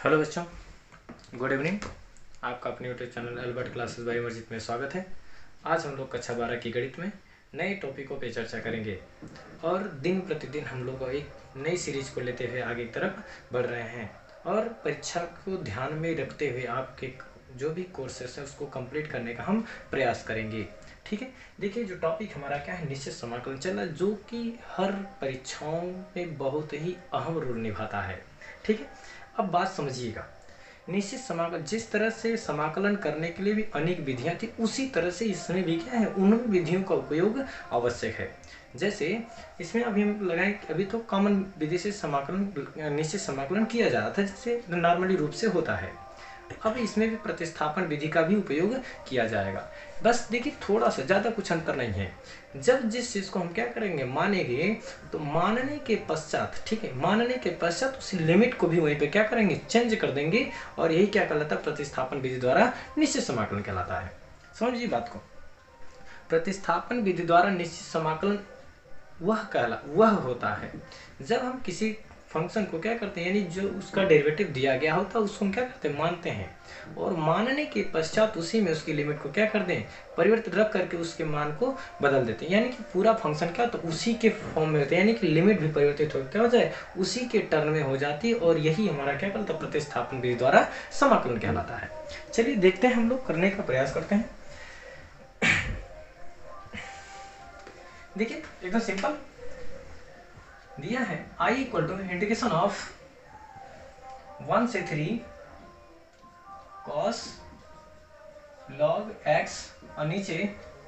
Hello बच्चों, good evening. आपका अपने YouTube channel Albert classes by Marjit में स्वागत है। आज हम लोग कक्षा 12 की गणित में नए टॉपिकों पे चर्चा करेंगे और दिन प्रतिदिन हम लोग एक नई सीरीज को लेते हुए आगे की तरफ बढ़ रहे हैं और परीक्षा को ध्यान में रखते हुए आपके जो भी कोर्सेस है उसको कंप्लीट करने का हम प्रयास करेंगे। ठीक है, देखिए जो टॉपिक हमारा क्या है, निश्चित समाकलन चल रहा है, जो कि हर परीक्षाओं में बहुत ही अहम रोल निभाता है। ठीक है, अब बात समझिएगा। निश्चित समाकलन, जिस तरह से समाकलन करने के लिए भी अनेक विधियां थी, उसी तरह से इसमें भी क्या है, उन विधियों का उपयोग आवश्यक है। जैसे इसमें अभी हम लगाएं, अभी तो कॉमन विधि से समाकलन, निश्चित समाकलन किया जा रहा था, जैसे नॉर्मली रूप से होता है। अब इसमें भी प्रतिस्थापन विधि का भी उपयोग किया जाएगा। बस देखिए, थोड़ा सा ज़्यादा कुछ अंतर नहीं है। जब जिस चीज़ को हम क्या करेंगे, मानेंगे, तो मानने के पश्चात, ठीक है, मानने के पश्चात उस लिमिट को भी वहीं पे क्या करेंगे, चेंज कर देंगे, और यही क्या कहलाता है, प्रतिस्थापन विधि द्वारा निश्चित समाकलन कहलाता है। समझिए बात को। प्रतिस्थापन विधि द्वारा निश्चित समाकलन वह होता है जब हम किसी फंक्शन को क्या करते हैं, यानी जो उसका डेरिवेटिव दिया गया होता है उसको हम क्या करते हैं, मानते हैं, और मानने के पश्चात उसी में उसकी लिमिट को क्या कर दें, परिवर्तित रख करके उसके मान को बदल देते हैं। यानी कि पूरा फंक्शन क्या तो उसी के फॉर्म में होता है, यानी कि लिमिट भी परिवर्तित हो क्या हो जाए, उसी के टर्म में हो जाती है, और यही हमारा क्या कहलाता है, प्रतिस्थापन विधि द्वारा समाकलन कहलाता है। चलिए देखते हैं, हम लोग करने का प्रयास करते हैं। देखिए एकदम सिंपल दिया है, I equal to integration of 1 से 3 cos log x और नीचे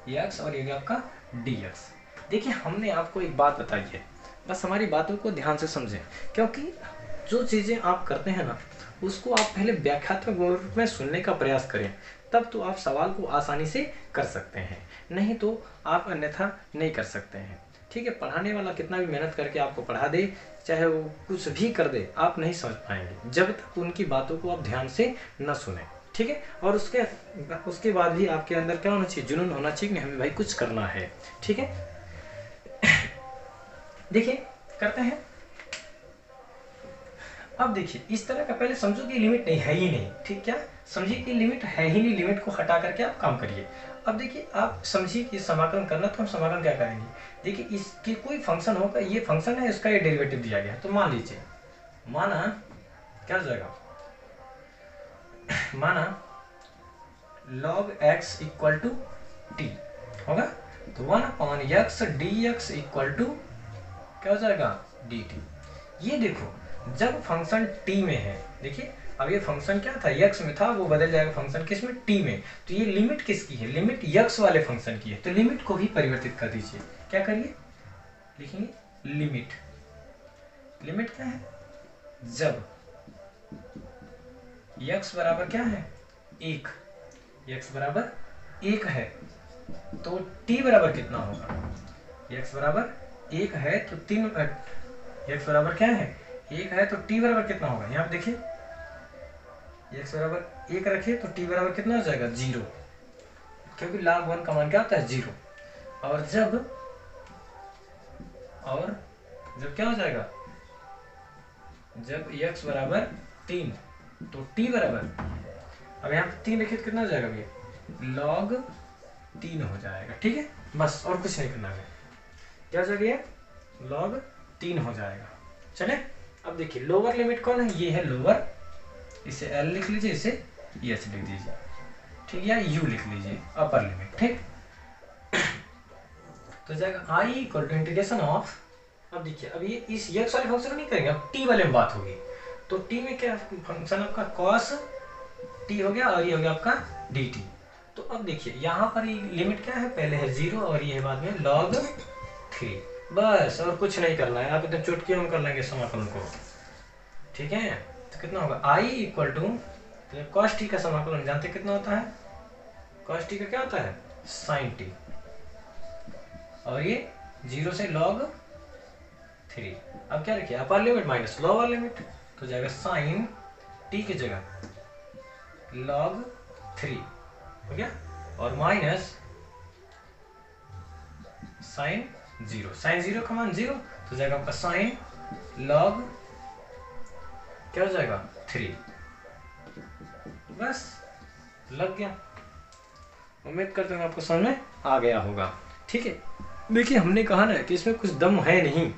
x और ये आपका dx। देखिए हमने आपको एक बात बताई है, बस हमारी बातों को ध्यान से समझें, क्योंकि जो चीज़ें आप करते हैं ना, उसको आप पहले व्याख्यात्मक रूप में सुनने का प्रयास करें, तब तो आप सवाल को आसानी से कर सकते हैं, नहीं तो आप अन्यथा नहीं कर सकते हैं। ठीक है, पढ़ाने वाला कितना भी मेहनत करके आपको पढ़ा दे, चाहे वो कुछ भी कर दे, आप नहीं समझ पाएंगे जब तक उनकी बातों को आप ध्यान से न सुने। ठीक है, और उसके बाद भी आपके अंदर क्या होना चाहिए, जुनून होना चाहिए कि हमें भाई कुछ करना है। ठीक है, देखिए करते हैं। अब देखिए, इस तरह का पहले समझो कि लिमिट नहीं है ही नहीं। ठीक, क्या समझिए कि लिमिट है ही नहीं, लिमिट को हटा करके आप काम करिए। अब देखिए, आप समझिए कि समाकलन करना, तो हम समाकलन क्या करेंगे। देखिए इसके कोई फंक्शन होगा, ये फंक्शन है, इसका ये डेरिवेटिव दिया गया है, तो मान लीजिए, माना क्या हो जाएगा, माना log x equal to t होगा, तो 1/x dx इक्वल टू क्या हो जाएगा, dt। ये देखो, जब फंक्शन t में है, देखिए अब ये फंक्शन क्या था, x में था, वो बदल जाएगा फंक्शन किस में, t में, तो ये लिमिट किसकी है, लिमिट x वाले फंक्शन की है, तो लिमिट को भी परिवर्तित कर दीजिए। क्या करिए, लिखेंगे लिमिट, लिमिट क्या है, जब x बराबर क्या है, 1, x बराबर 1 है, तो t बराबर कितना होगा, x बराबर 1 है तो x बराबर क्या है, 1 है, तो t बराबर कितना होगा, यहाँ पे देखिए x बराबर 1 रखिए तो t बराबर कितना हो जाएगा, 0, क्योंकि log 1 का मान क्या होता है, 0। और जब क्या हो जाएगा, जब x बराबर 3 तो t बराबर, अब यहाँ पे 3 लिखिए तो कितना हो जाएगा भैया, log 3 हो जाएगा। ठीक है, बस और कुछ नहीं करना है, क्या हो जाएगा, log 3 हो जाएगा। चले, अब देखिए लोअर लिमिट कौन है, ये है लोअर, इसे L लिख लीजिए, इसे H लिख दीजिए, ठीक है, या U लिख लीजिए अपर लिमिट। ठीक, तो जाएगा I equal to integration of, अब देखिए, अब ये इस x वाले फंक्शन को नहीं करेंगे, अब t वाले में बात होगी, तो t में क्या फंक्शन आपका cos t हो गया, और ये हो गया आपका dt। तो अब देखिए यहाँ पर लिमिट क्या है, पहले है 0 और ये है बाद में log 3, बस और कुछ नहीं करना है, आप इधर चुटकी हम कर लेंगे समाकलन को। ठीक है, तो कितना होगा, I equal to cos t का समाकलन जानते कितना होता है, cos t का क्या होता है, sin t, और ये 0 से log 3। अब क्या रखिए, upper limit minus lower limit, तो जाएगा sin t की जगह log 3 हो गया, और माइनस sin 0, sin 0 का मान 0, तो जाएगा आपका sin log क्या हो जाएगा 3, बस लग गया। उम्मीद करता हूँ आपको समझ में आ गया होगा। ठीक है, देखिए हमने कहा ना कि इसमें कुछ दम है नहीं,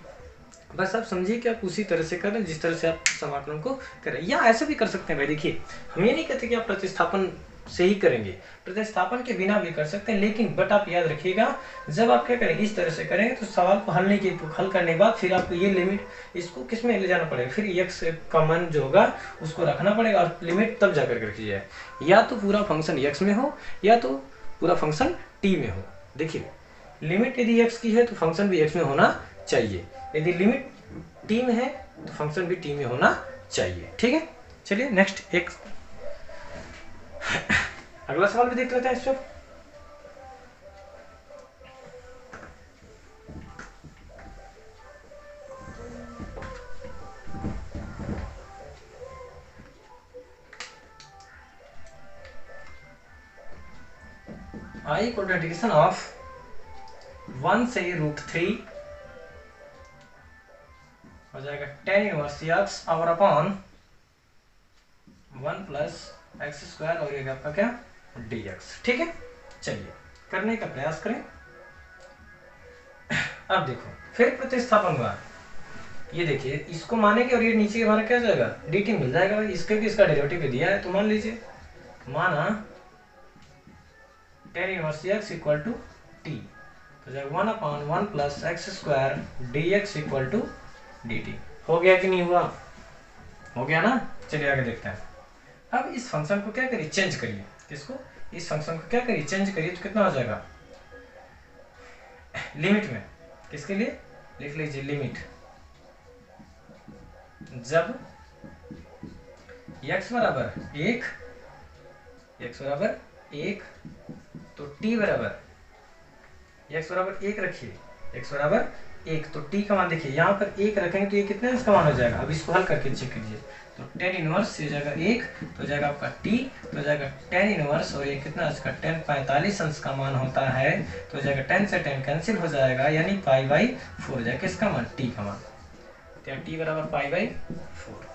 बस आप समझिए कि आप उसी तरह से करें जिस तरह से आप समाकलन को करें, या ऐसे भी कर सकते हैं भाई। देखिए हम ये नहीं कहते कि आप प्रतिस्थापन से ही करेंगे, प्रतिस्थापन के बिना भी कर सकते हैं, लेकिन बट आप याद रखिएगा जब आप क्या करेंगे इस तरह से करेंगे तो सवाल को हल करने के बाद फिर आपको ये लिमिट इसको किस में ले जाना पड़ेगा, फिर x का मान जो होगा उसको रखना पड़ेगा और लिमिट तब जाकर रखी जाए, या तो पूरा फंक्शन x में हो या तो पूरा फंक्शन t में हो। देखिए लिमिट यदि x की है तो फंक्शन भी x में होना चाहिए, यदि लिमिट t में है तो फंक्शन भी t में होना चाहिए। ठीक है, चलिए नेक्स्ट एक अगला सवाल भी देख लेते हैं इस पर। I equal to integration of 1 से √3 हो जाएगा tan इनवर्स x और अपॉन 1 प्लस एक्स स्क्वायर और ये आपका क्या dx। ठीक है, चलिए करने का प्रयास करें। अब देखो फिर प्रतिस्थापन हुआ, ये देखिए इसको मानेंगे और ये नीचे हमारा क्या जाएगा dt मिल जाएगा। इसके भी इसका डेरिवेटिव दिया है तो मान लीजिए, माना tan inverse x equal to t तो जाएगा 1 upon 1 plus x square dx equal to dt। हो गया कि नहीं हुआ? हो गया ना। चलिए आगे देखते हैं। अब इस फंक्शन को क्या करिए चेंज करिए, किसको इस फंक्शन को क्या करिए चेंज करिए तो कितना हो जाएगा लिमिट में, किसके लिए लिख लीजिए लिमिट जब x बराबर 1 तो t बराबर x बराबर 1 रखिए, x बराबर 1 तो t का मान देखिए यहाँ पर 1 रखेंगे तो ये कितने इसका मान हो जाएगा। अब इसको हल करके चेक कीजिए तो tan इनवर्स ये जाएगा 1 तो जाएगा आपका t तो जाएगा tan इनवर्स और ये कितना इसका tan 45 अंश का मान होता है तो जाएगा tan से tan कैंसिल हो जाएगा यानी π/4 हो जाएगा किसका मान t का मान, तो t बराबर π/4।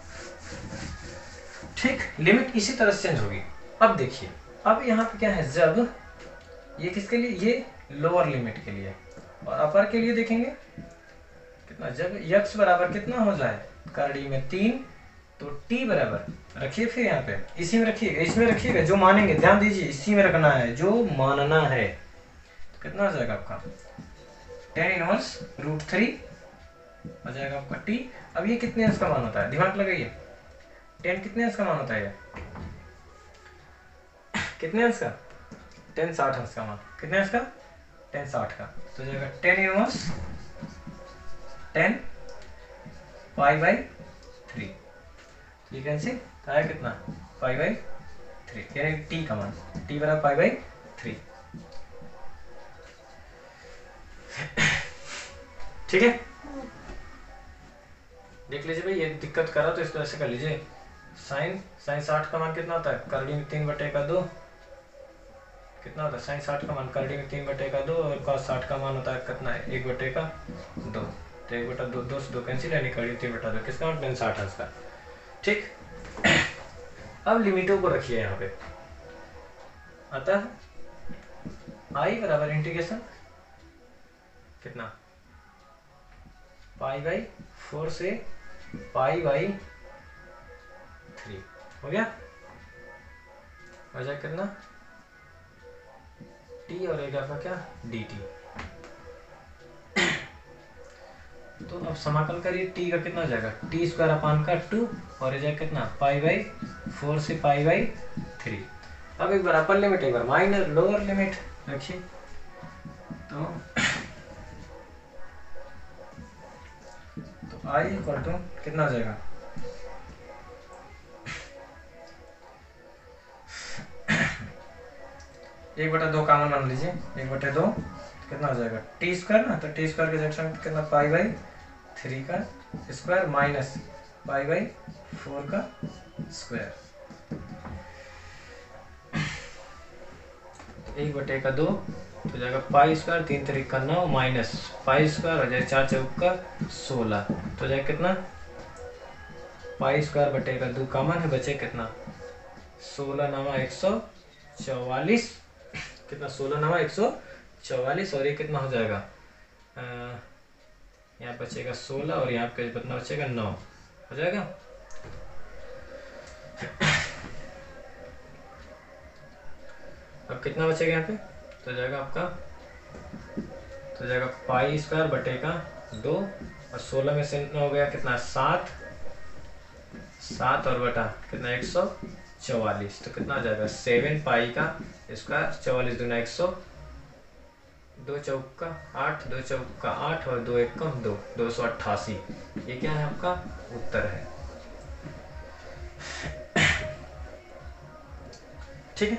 ठीक, लिमिट इसी तरह से चेंज होगी। अब देखिए अब यहाँ पे क्या है, जब ये किसके लिए ये लोअर लिमिट के लिए और अपर के लिए देखेंगे कितना, जब x बराबर कितना हो जाए करड़ी में 3 तो t बराबर रखिए, फिर यहाँ पे इसी में रखिएगा, इसमें रखिएगा जो मानेंगे, ध्यान दीजिए इसी में रखना है जो मानना है। तो कितना हो जाएगा आपका tan इनवर्स √3 हो जाएगा आपका t। अब ये कितने अंश का मान होता है, दिमाग लगाइए, tan कितने अंश का मान होता है, कितने अंश का, tan 60 अंश का मान, कितने अंश का tan 60 का तो जाएगा tan इनवर्स tan π/3 ठीक है, तो आया कितना π/3 यानी t का मान t बराबर π/3। ठीक है, देख लीजिए भाई ये दिक्कत कर रहा तो इसको ऐसे कर लीजिए, साइन 60 का मान कितना होता है करड़ी में 3/2 कितना होता है, साइन 60 का मान करड़ी में 3/2 और cos 60 का मान होता है कितना है 1/2 तो 1/2 2 से 2 कैंसिल यानी करड़ी 3/2 किसका मान tan 60 का। ठीक, अब लिमिटों को रखिए यहाँ पे, अतः i बराबर इंटीग्रेशन कितना π/4 से π/3 हो गया, हो जाए कितना t और एक आपका क्या dt। तो अब समाकल करिए t का कितना हो जाएगा t स्क्वायर अपान का 2 और जाए कितना π/4 से π/3। अब एक बार अपर लिमिट एक बार माइनर लोअर लिमिट रखिए तो i इक्वल टू कितना हो जाएगा एक बटा 2 कॉमन मान लीजिए 1/2 कितना हो जाएगा टी स्क्वायर ना, तो टी स्क्वायर के जगह कितना π/3 का स्क्वायर माइनस π/4 का स्क्वायर 1/2 तो जाएगा पाई स्क्वायर 3 3 का 9 माइनस पाई स्क्वायर हो जाए 4 चौक का 16 तो जाए कितना पाई स्क्वायर बटे का 2 कॉमन है बचे कितना 16 नामा 144, कितना 16 नामा 144, और ये कितना हो जाएगा, यहाँ बचेगा 16 और यहाँ पे कितना बचेगा 9 हो जाएगा। अब कितना बचेगा यहाँ पे, तो जाएगा आपका, तो जाएगा पाई स्क्वायर बटेगा 2, और 16 में से हो गया कितना 7, 7 और बटा कितना 144, तो कितना आ जाएगा 7 पाई का स्क्वायर, 44 दूना 100, 2 चौका 8, 2 चौका 8 और 2 एक 2, 288। ये क्या है आपका उत्तर है। ठीक है,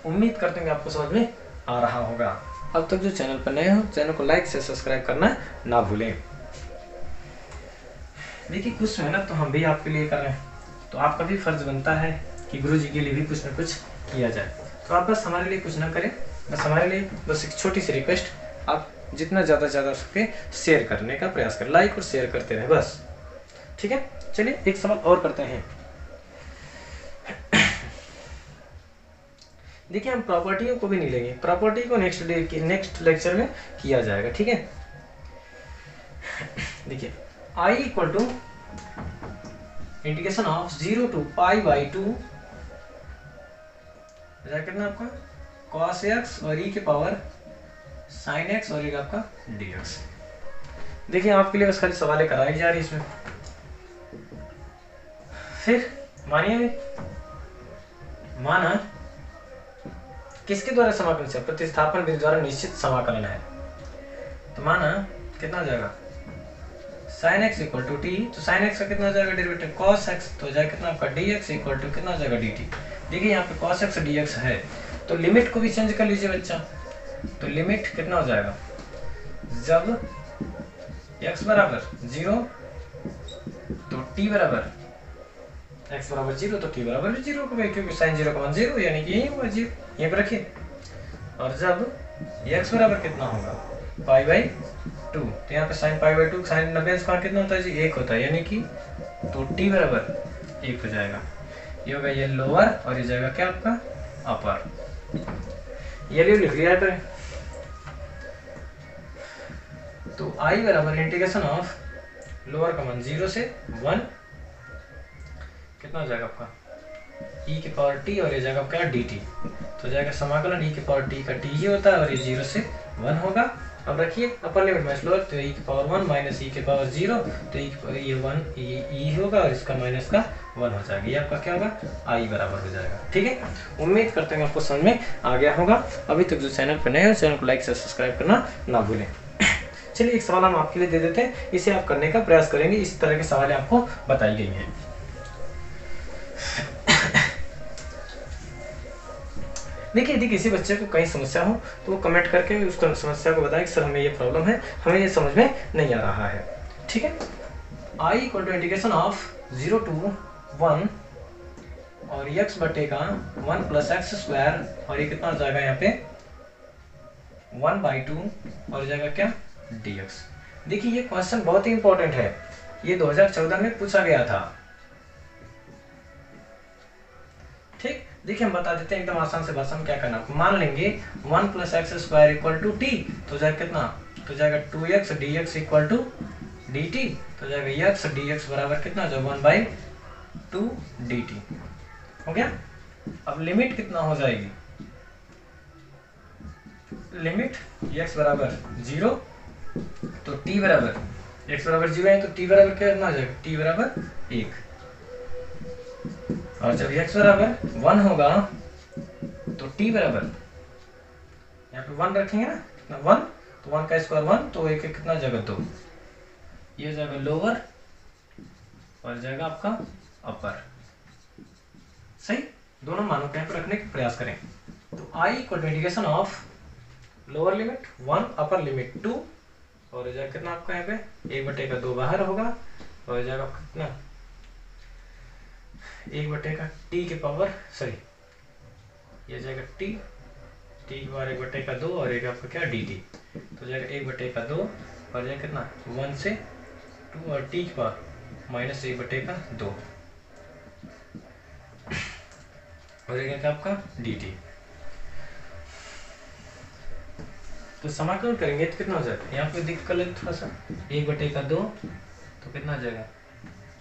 उम्मीद करते हैं कि आपको समझ में आ रहा होगा। अब तक जो चैनल पर नए हो, चैनल को लाइक से सब्सक्राइब करना ना भूलें। देखिए कुछ मेहनत तो हम भी आपके लिए कर रहे हैं, तो आपका भी फर्ज बनता है कि गुरु जी के लिए भी कुछ ना कुछ किया जाए। तो आप बस हमारे लिए कुछ ना करें, बस हमारे लिए बस एक छोटी सी रिक्वेस्ट, आप जितना ज़्यादा से ज़्यादा सके शेयर करने का प्रयास करें, लाइक और शेयर करते रहें बस। ठीक है, चलिए एक सवाल और करते हैं। देखिए हम प्रॉपर्टियों को भी नहीं लेंगे, प्रॉपर्टी को नेक्स्ट लेक्चर में किया जाएगा। ठीक है, देखिए I equal to integration of 0 to π/2 कितना आपका cos x और e के पावर sin x और एक आपका dx। देखिए आपके लिए बस खाली सवालें कराई जा रही इसमें। फिर मानिए, माना किसके द्वारा समाकलन से, प्रतिस्थापन विधि द्वारा निश्चित समाकलन है, तो माना कितना हो जाएगा sin x equal to t, तो sin x का कितना हो जाएगा डेरिवेटिव cos x, तो हो जाएगा कितना आपका dx इक्वल टू कितना हो जाएगा dt। देखिए यहाँ पे cos x dx है, तो लिमिट को भी चेंज कर लीजिए बच्चा, तो लिमिट कितना हो जाएगा, जब x बराबर 0 तो t बराबर x बराबर 0 तो t बराबर भी 0 को, क्योंकि sin 0 का मान 0 यानी कि यही होगा 0, यहीं पर रखिए। और जब x बराबर कितना होगा π/2, तो यहाँ पे sin π/2 sin 90 का कितना होता है जी 1 होता है, यानी कि तो t बराबर 1 हो जाएगा। ये होगा ये लोअर और ये जाएगा क्या आपका अपर, ये लिख लिया है। तो I बराबर इंटीग्रेशन ऑफ लोअर का मान 0 से 1 कितना हो जाएगा आपका e के पावर t और ये जाएगा आपका dt, तो जाएगा समाकलन e के पावर t का t ही होता है और ये 0 से 1 होगा। अब रखिए अपर लिमिट माइनस लोअर, तो e के पावर 1 माइनस e के पावर 0, तो ये 1 e होगा और इसका माइनस का 1 हो जाएगा, ये आपका क्या होगा i बराबर हो जाएगा। ठीक है, उम्मीद करते हैं आपको समझ में आ गया होगा। अभी तक जो चैनल पर नए हो, चैनल को लाइक से सब्सक्राइब करना ना भूलें। चलिए एक सवाल हम आपके लिए दे देते हैं, इसे आप करने का प्रयास करेंगे। इस तरह के सवाल आपको बताई गई हैं। देखिए यदि किसी बच्चे को कहीं समस्या हो तो वो कमेंट करके उसको समस्या को बताए कि सर हमें ये प्रॉब्लम है, हमें ये समझ में नहीं आ रहा है। ठीक है, I equal to integration of 0 to 1 और x बटेगा 1 प्लस एक्स स्क्वायर, और ये कितना हो जाएगा यहाँ पे 1/2 और जाएगा क्या dx। देखिए ये क्वेश्चन बहुत ही इंपॉर्टेंट है, ये 2014 में पूछा गया था। ठीक, देखिए हम बता देते हैं एकदम आसान से भाषा में क्या करना। मान लेंगे 1 plus x square equal to t, तो जाएगा कितना, तो जाएगा 2x dx equal to dt, तो जाएगा x dx बराबर कितना जो 1/2 dt हो गया। अब लिमिट कितना हो जाएगी, लिमिट x बराबर 0 तो t बराबर x बराबर 0 है, तो t बराबर कितना हो जाएगा t बराबर 1, और जब x बराबर 1 होगा तो t बराबर यहाँ पे 1 रखेंगे ना, कितना 1, तो 1 का स्क्वायर 1, तो 1 कितना जगह 2, ये हो जाएगा लोअर और जाएगा आपका अपर। सही, दोनों मानों को यहाँ पर रखने का प्रयास करें। तो I equal to integration of lower limit 1 upper limit 2 और हो जाएगा कितना आपका यहाँ पे 1/2 बाहर होगा और हो जाएगा कितना 1/, t के पावर सॉरी ये जाएगा t के पावर 1/2 और एक आपका क्या dt, तो जाएगा 1/2 और जाएगा कितना 1 से 2 और t के पावर माइनस 1/2। हो जाएगा क्या आपका dt। तो समाकलन करेंगे तो कितना हो जाएगा, यहाँ पे दिक्कत है थोड़ा सा, 1/2 तो कितना आ जाएगा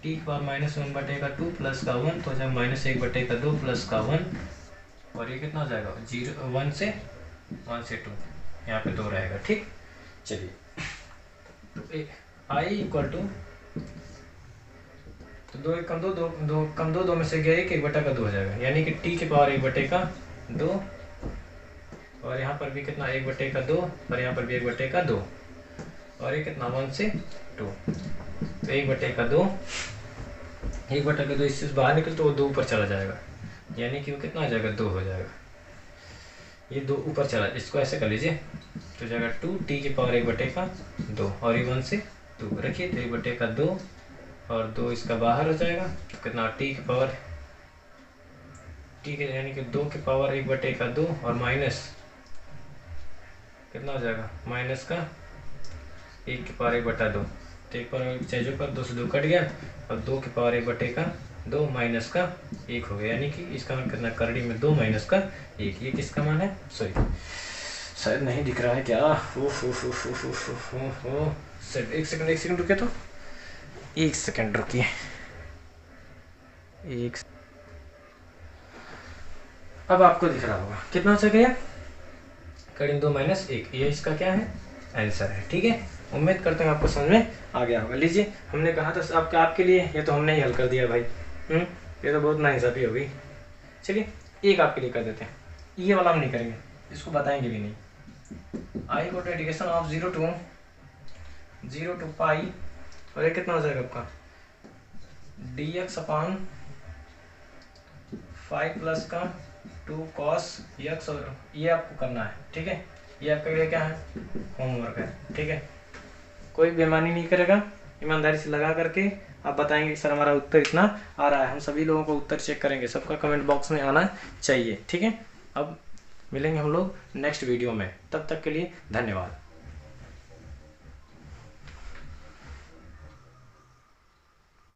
t की पावर -1/2 प्लस का 1 तो जब -1/2 प्लस का 1 और ये कितना हो जाएगा 1 से 2, यहाँ पे 2 रहेगा। ठीक, चलिए तो i इक्वल टू, तो 2 1 कम 2 2 कम 2 में से गया 1/2 हो जाएगा, यानी कि t की पावर 1/2 और यहाँ पर भी कितना 1/2 और यहाँ पर भी 1/2 और ये कितना 1 से 2, तो 1/2 इससे बाहर निकल तो वो 2 ऊपर चला जाएगा, यानी कि वो कितना आ जाएगा 2 हो जाएगा, ये 2 ऊपर चला, इसको ऐसे कर लीजिए तो जाएगा 2t की पावर 1/2 और ये 1 से 2 रखिए तो 1/2 और 2 इसका बाहर हो जाएगा, तो कितना t की पावर यानी कि 2 की पावर 1/2 और माइनस कितना हो जाएगा माइनस का 1 की पावर 1/2, तो 1 पर चेंज कर 2 से 2 कट गया और 2 की पावर 1/2 माइनस का 1 हो गया, यानी कि इसका मान कितना करड़ी में 2 माइनस का 1, ये किसका मान है, सॉरी शायद नहीं दिख रहा है क्या, एक सेकंड रुकिए, तो 1 सेकंड रुकिए, अब आपको दिख रहा होगा कितना हो सकेगा करीब 2 माइनस 1, ये इसका क्या है आंसर है। ठीक है, उम्मीद करते हैं आपको समझ में आ गया होगा। लीजिए हमने कहा था आपके लिए, ये तो हमने ही हल कर दिया भाई, ये तो बहुत नाइंसाफी हो गई। चलिए एक आपके लिए कर देते हैं, ये वाला हम नहीं करेंगे, इसको बताएंगे भी नहीं। आई को इंटीग्रेशन ऑफ 0 to पाई और ये कितना हो जाएगा आपका dx अपॉन 5 प्लस का 2 cos x, और ये आपको करना है। ठीक है, ये आपके लिए क्या है होमवर्क है। ठीक है, कोई बेईमानी नहीं करेगा, ईमानदारी से लगा करके आप बताएंगे सर हमारा उत्तर इतना आ रहा है। हम सभी लोगों को उत्तर चेक करेंगे, सबका कमेंट बॉक्स में आना चाहिए। ठीक है, अब मिलेंगे हम लोग नेक्स्ट वीडियो में, तब तक के लिए धन्यवाद।